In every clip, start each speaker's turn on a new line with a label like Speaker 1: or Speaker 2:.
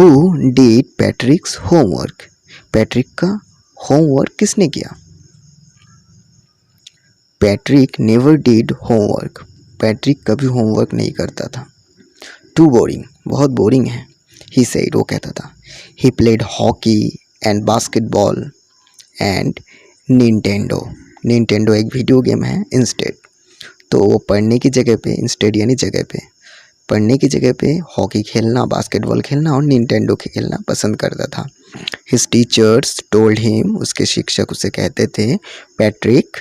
Speaker 1: Who did पैट्रिक्स homework? Patrick का homework किसने किया? Patrick never did homework. Patrick कभी होमवर्क नहीं करता था। टू बोरिंग, बहुत बोरिंग है। ही सेड, वो कहता था। He played hockey and basketball and Nintendo. Nintendo एक वीडियो गेम है इंस्टेड। तो वो पढ़ने की जगह पे, इंस्टेड यानी जगह पे, पढ़ने की जगह पे हॉकी खेलना, बास्केटबॉल खेलना और निंटेंडो खेलना पसंद करता था। हिज टीचर्स टोल्ड हिम, उसके शिक्षक उसे कहते थे, पैट्रिक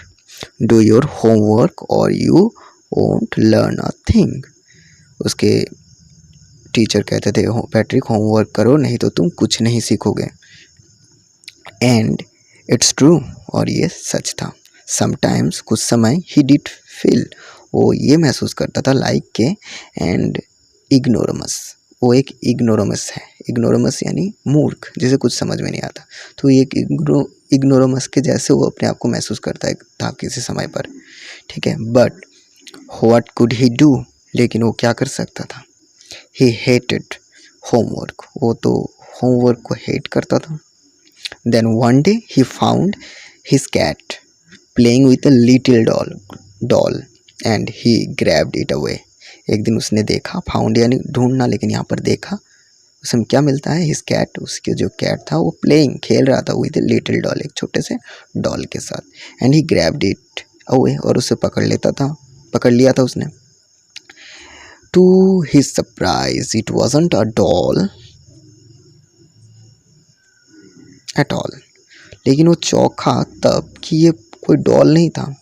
Speaker 1: डू योर होमवर्क और you won't learn a thing. उसके टीचर कहते थे, पैट्रिक होमवर्क करो नहीं तो तुम कुछ नहीं सीखोगे। एंड इट्स ट्रू, और ये सच था। समटाइम्स, कुछ समय, ही डिड फील, वो ये महसूस करता था लाइक के एंड इग्नोरमस, वो एक इग्नोरमस है। इग्नोरमस यानी मूर्ख, जिसे कुछ समझ में नहीं आता। तो ये एक इग्नोरमस के जैसे वो अपने आप को महसूस करता है था किसी समय पर, ठीक है। But what could he do, लेकिन वो क्या कर सकता था? ही हेटेड होमवर्क, वो तो होमवर्क को हेट करता था। Then one day he found his cat playing with a little doll and he grabbed it away. एक दिन उसने देखा, फाउंड यानी ढूंढना, लेकिन यहाँ पर देखा, उसमें क्या मिलता है? हिज कैट, उसके जो कैट था वो प्लेइंग, खेल रहा था विद अ लिटिल डॉल, एक छोटे से डॉल के साथ। And he grabbed it away, और उसे पकड़ लिया था उसने। To his surprise it wasn't a doll at all, लेकिन वो चौंका तब कि ये कोई डॉल नहीं था,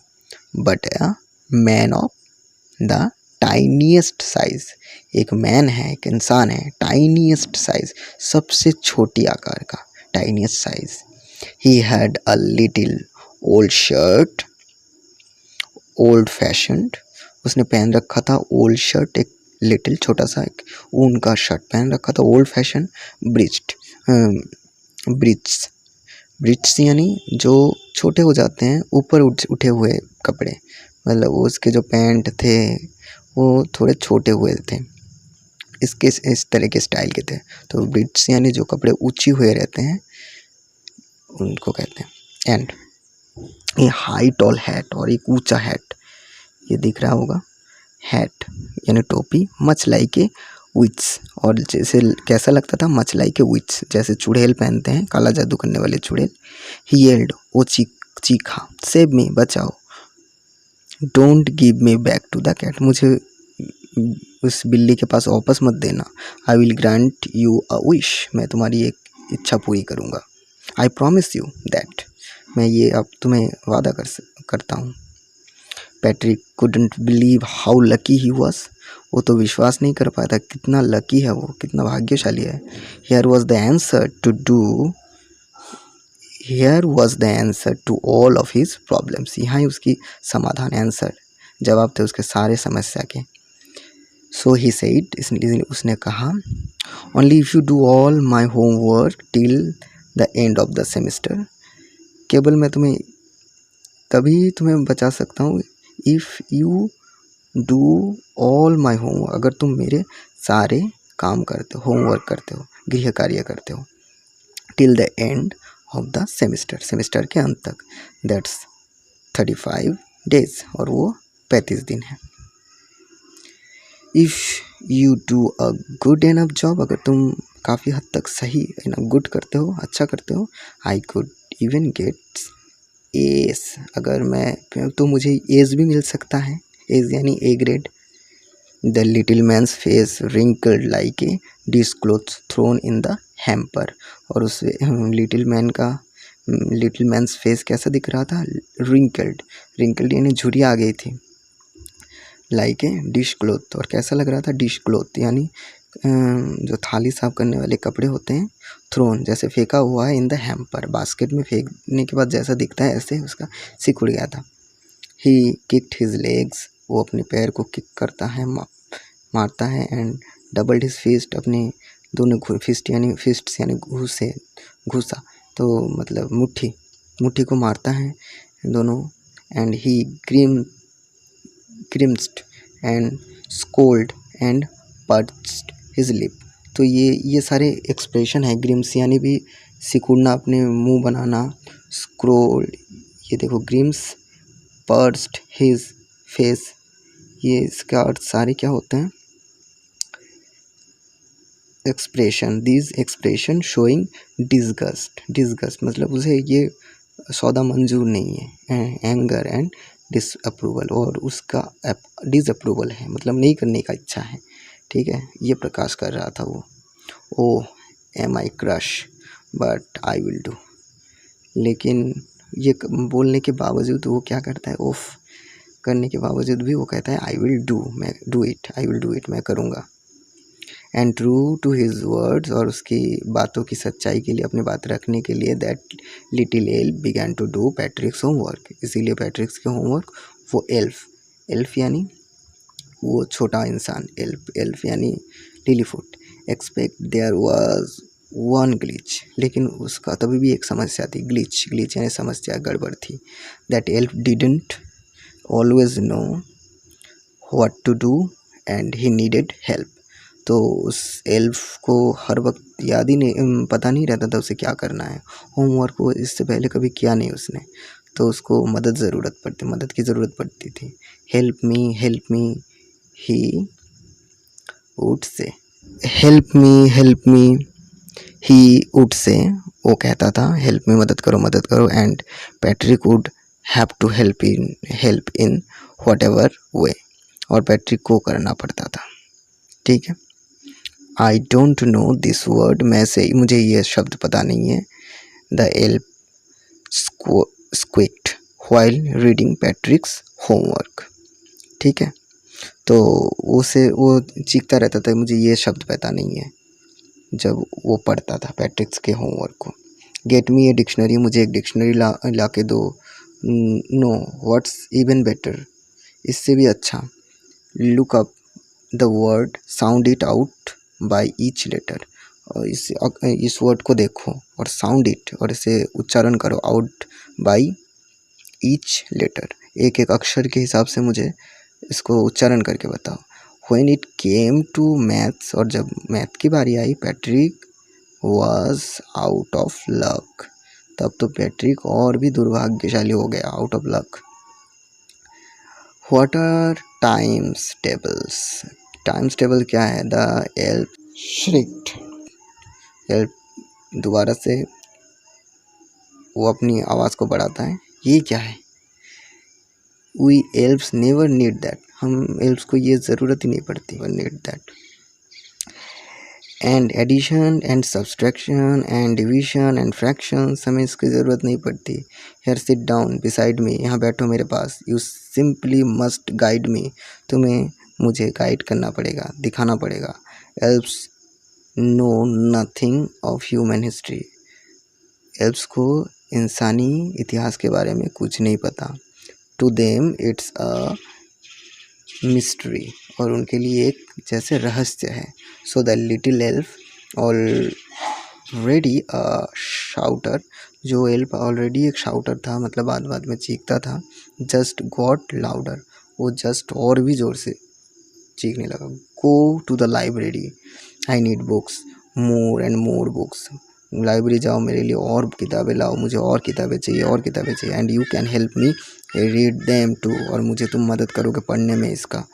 Speaker 1: but a man of the tiniest size. एक मैन है, एक इंसान है, टाइनीएस्ट साइज, सबसे छोटी आकार का, tiniest size. He had a little old shirt, old fashioned, उसने पहन रखा था ओल्ड शर्ट, एक लिटिल छोटा सा एक ऊन का शर्ट पहन रखा था, ओल्ड फैशन ब्रिज्ड, ब्रिज्स यानी जो छोटे हो जाते हैं, ऊपर उठे हुए कपड़े, मतलब उसके जो पैंट थे वो थोड़े छोटे हुए थे, इस तरह के स्टाइल के थे। तो ब्रिज्स यानी जो कपड़े ऊंची हुए रहते हैं उनको कहते हैं। And a high tall hat, और एक ऊंचा हैट, ये दिख रहा होगा, हैट यानी टोपी, मच लाइक ए विच, और जैसे कैसा लगता था? मच लाइक ए विच, जैसे चुड़ैल पहनते हैं, काला जादू करने वाले चुड़ैल। ही येल्ड, वो चीखा, सेव मी, बचाओ, don't give me back to the cat, मुझे उस बिल्ली के पास वापस मत देना। I will grant you a wish, मैं तुम्हारी एक इच्छा पूरी करूँगा। आई प्रॉमिस यू दैट, मैं ये अब तुम्हें वादा करता हूँ। Patrick couldn't believe how lucky he was, वो तो विश्वास नहीं कर पाया था कितना लकी है वो, कितना भाग्यशाली है। Here was the answer to all of his problems, यहाँ ही उसकी समाधान, आंसर, जवाब थे उसके सारे समस्या के। सो ही सेड, इसलिए उसने कहा, only if you do all my homework till the end of the semester, केवल मैं तभी तुम्हें बचा सकता हूँ, if you do all my homework, अगर तुम मेरे सारे काम करते हो, होमवर्क करते हो, गृह कार्य करते हो, till the end of the semester, semester के अंत तक, दैट्स 35 डेज, और वो 35 दिन है। If you do a good enough job, अगर तुम काफ़ी हद तक सही गुड करते हो, अच्छा करते हो, I could even get S, अगर मैं तो मुझे एस भी मिल सकता है, एस यानी A grade. The little man's face wrinkled like a dish cloth thrown in the hamper, और उस लिटिल मैन्स फेस कैसा दिख रहा था? रिंकल्ड यानी झुर्रियाँ आ गई थी, लाइक ए डिश क्लॉथ, और कैसा लग रहा था? डिश क्लॉथ यानी जो थाली साफ करने वाले कपड़े होते हैं, थ्रोन जैसे फेंका हुआ है, इन द हैम्पर, बास्केट में फेंकने के बाद जैसा दिखता है ऐसे उसका सिक उड़ गया था। ही किक्ड हिज लेग्स, वो अपने पैर को किक करता है, मारता है। एंड डबल्ड हिज फिस्ट, अपने दोनों फिस्ट यानी घूसा, तो मतलब मुट्ठी को मारता है दोनों। And he grimaced and scowled and pursed his lip, तो ये सारे एक्सप्रेशन है। ग्रिम्स यानी भी सिकुड़ना, अपने मुंह बनाना। स्क्रोल, ये देखो ग्रिम्स पर्स्ड हिज फेस, ये इसका अर्थ सारे क्या होते हैं? Expression, this expression showing disgust. Disgust मतलब उसे ये सौदा मंजूर नहीं है। एंगर एंड डिसअप्रूवल, और उसका डिसअप्रूवल है मतलब नहीं करने का इच्छा है। ठीक है, ये प्रकाश कर रहा था वो। Oh am I crush but I will do, लेकिन ये बोलने के बावजूद वो क्या करता है? ओफ करने के बावजूद भी वो कहता है आई विल डू, मैं do it, I will do it, मैं करूँगा। And true to his words, और उसकी बातों की सच्चाई के लिए, अपनी बात रखने के लिए, that little elf began to do Patrick's homework, इसीलिए पैट्रिक्स के होमवर्क वो एल्फ यानी वो छोटा इंसान, एल्फ यानी Lilyfoot. Expect there was one glitch, लेकिन उसका तभी भी एक समस्या थी। ग्लिच यानी समस्या, गड़बड़ थी। That elf didn't always know what to do and he needed help. तो उस एल्फ को हर वक्त याद ही नहीं, पता नहीं रहता था उसे क्या करना है। होमवर्क वो इससे पहले कभी किया नहीं उसने, तो उसको मदद की ज़रूरत पड़ती थी। Help me he would say, help me he would say, वो कहता था हेल्प मी, मदद करो। And Patrick would have to help in whatever way, और पैट्रिक को करना पड़ता था। ठीक है, I don't know this word, मुझे ये शब्द पता नहीं है। The elf squeaked while reading Patrick's homework. ठीक है, तो वो चीखता रहता था, मुझे ये शब्द पता नहीं है, जब वो पढ़ता था पैट्रिक्स के होमवर्क को। गेट मी ए डिक्शनरी, मुझे एक डिक्शनरी ला के दो। नो व्हाट्स इवन बेटर, इससे भी अच्छा। Look up the word, sound it out by each letter, और इस वर्ड को देखो और साउंड इट, और इसे उच्चारण करो, आउट बाय ईच लेटर, एक एक अक्षर के हिसाब से मुझे इसको उच्चारण करके बताओ। When it came to maths, और जब मैथ की बारी आई, Patrick was out of luck, तब तो पैट्रिक और भी दुर्भाग्यशाली हो गया, out of luck. What are times table क्या है? द एल्फ श्रिक्ड, एल्फ दोबारा से वो अपनी आवाज़ को बढ़ाता है, ये क्या है? We elves never need that, हम एल्फ्स को ये ज़रूरत ही नहीं पड़ती, need that. And addition and subtraction and division and fractions, हमें इसकी ज़रूरत नहीं पड़ती। Here sit down beside me, यहाँ बैठो मेरे पास। You simply must guide me, तुम्हें मुझे गाइड करना पड़ेगा, दिखाना पड़ेगा। Elves know nothing of human history, elves को इंसानी इतिहास के बारे में कुछ नहीं पता। To them it's a mystery, और उनके लिए एक जैसे रहस्य है। So the little elf already अ शाउटर, जो एल्फ ऑलरेडी एक शाउटर था, मतलब बाद में चीखता था, जस्ट गॉट लाउडर, वो जस्ट और भी ज़ोर से चीखने लगा। Go to the library, I need books, more and more books, library जाओ, मेरे लिए और किताबें लाओ, मुझे और किताबें चाहिए। And you can help me read them too, और मुझे तुम मदद करोगे पढ़ने में इसका।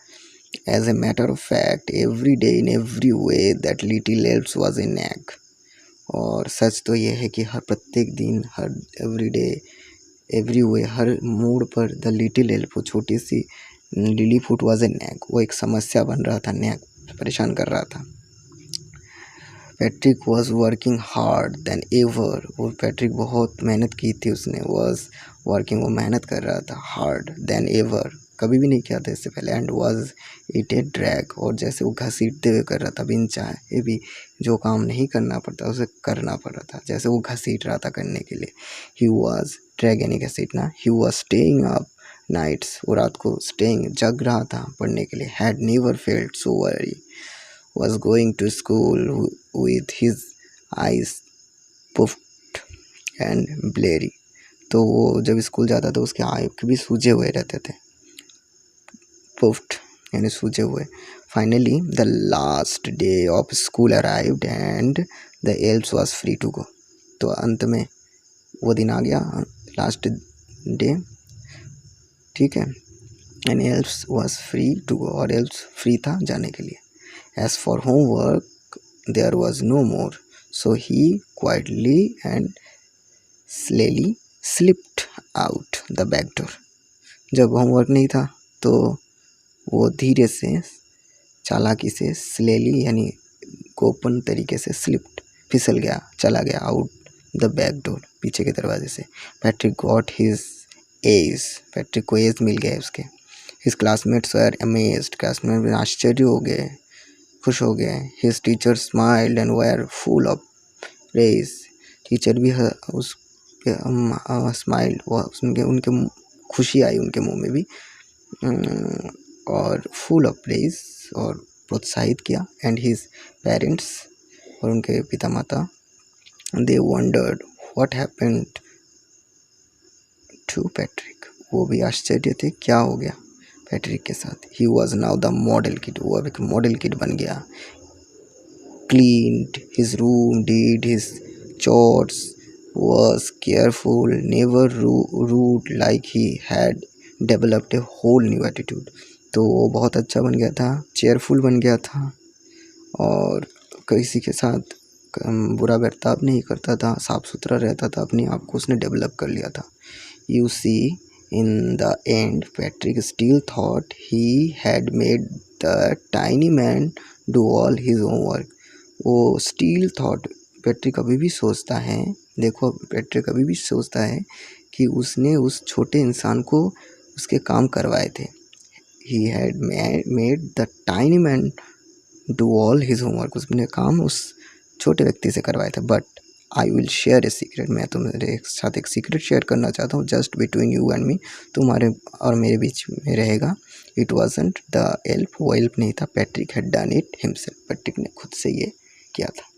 Speaker 1: As a matter of fact every day in every way that little elf's was in egg, और सच तो ये है कि हर प्रत्येक दिन, हर एवरी डे एवरी वे, हर मोड़ पर द लिटिल एल्फ, वो छोटी सी लिलीफुट वाज इन एग, वो एक समस्या बन रहा था, नेक परेशान कर रहा था। Patrick was working hard then ever, वो पैट्रिक बहुत मेहनत की थी उसने, वॉज वर्किंग, वो मेहनत कर रहा था, हार्ड देन एवर, कभी भी नहीं किया था इससे पहले। And was it A drag, और जैसे वो घसीटते हुए कर रहा था, बिन चाहे भी जो काम नहीं करना पड़ता उसे करना पड़ रहा था, जैसे वो घसीट रहा था करने के लिए। ही वॉज ड्रैग यानी घसीटना। He was staying up nights, वो रात को स्टेइंग जग रहा था पढ़ने के लिए। Had never felt so worry, was going to school with his eyes puffed and bleary, तो वो जब स्कूल जाता था उसके आँख भी सूजे हुए रहते थे, puffed यानी सूजे हुए। Finally the last day of school arrived and the elf's was free to go. तो अंत में वो दिन आ गया, लास्ट डे, ठीक है, and elf was free to go, और एल्प्स फ्री था जाने के लिए। As for homework there was no more, so he quietly and slyly slipped out the back door. जब होमवर्क नहीं था तो वो धीरे से, चालाकी से, स्लेली यानी गोपन तरीके से, स्लिप्ड फिसल गया, चला गया, आउट द बैक डोर, पीछे के दरवाजे से। Patrick got his age, Patrick को एज मिल गया उसके। हिज क्लासमेट्स वर अमेज्ड, क्लासमेट आश्चर्य हो गए, खुश हो गए। His teacher smiled and were full of praise, teacher भी उस स्माइल्ड, उनके खुशी आई उनके मुंह में भी, और फुल ऑफ प्रेज, और प्रोत्साहित किया। एंड हिज पेरेंट्स, और उनके पिता माता, they wondered what happened to Patrick, वो भी आश्चर्य थे क्या हो गया पैट्रिक के साथ। He was now the model kid, वो अब एक मॉडल किड बन गया। Cleaned his room, did his chores, was careful, never rude, like he had developed a whole new attitude। तो वो बहुत अच्छा बन गया था, चेयरफुल बन गया था, और किसी के साथ बुरा बर्ताव नहीं करता था, साफ सुथरा रहता था, अपने आप को उसने डेवलप कर लिया था। You see, in the end, Patrick still thought he had made the tiny man do all his homework। वो still thought, पैट्रिक अभी भी सोचता है, देखो पैट्रिक अभी भी सोचता है कि उसने उस छोटे इंसान को उसके काम करवाए थे। He had made the tiny man do all his homework, उसने काम उस छोटे व्यक्ति से करवाए थे। But I will share a secret, मैं तुम्हारे साथ एक सीक्रेट शेयर करना चाहता हूँ, just between you and me, तुम्हारे और मेरे बीच में रहेगा। इट वॉजंट द एल्फ, वो एल्फ नहीं था, Patrick had done it himself, Patrick ने खुद से ये किया था।